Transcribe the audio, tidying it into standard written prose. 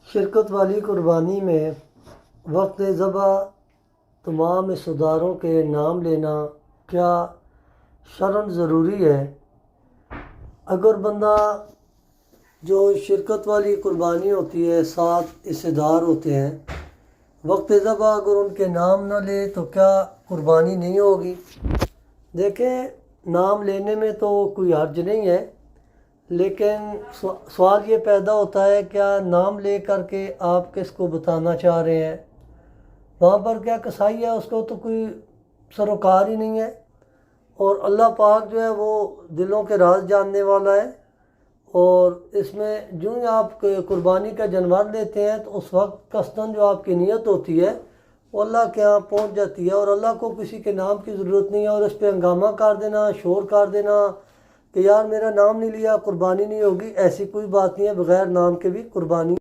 شرکت والی قربانی میں وقت ذبح تمام رشتہ کے نام لینا کیا شرعاً ضروری ہے؟ اگر بندہ جو شرکت والی قربانی ہوتی ہے 7 رشتہ دار ہوتے ہیں، وقت ذبح اگر ان کے نام نہ لے تو کیا قربانی نہیں ہوگی؟ دیکھیں، نام لینے میں تو کوئی حرج نہیں ہے، لیکن سوال یہ پیدا ہوتا ہے کیا نام لے کر کے آپ کس کو بتانا چاہ رہے ہیں؟ وہاں پر کیا کسائی ہے، اس کو تو کوئی سروکار ہی نہیں ہے، اور اللہ پاک جو ہے وہ دلوں کے راز جاننے والا ہے، اور اس میں جو ہی آپ قربانی کا جانور لیتے ہیں تو اس وقت قصداً جو آپ کی نیت ہوتی ہے وہ اللہ کے ہاں پہنچ جاتی ہے، اور اللہ کو کسی کے نام کی ضرورت نہیں ہے، اور اس پہ ہنگامہ کر دینا، شور کر دینا کہ یار میرا نام نہیں لیا قربانی نہیں ہوگی، ایسی کوئی بات نہیں ہے، بغیر نام کے بھی قربانی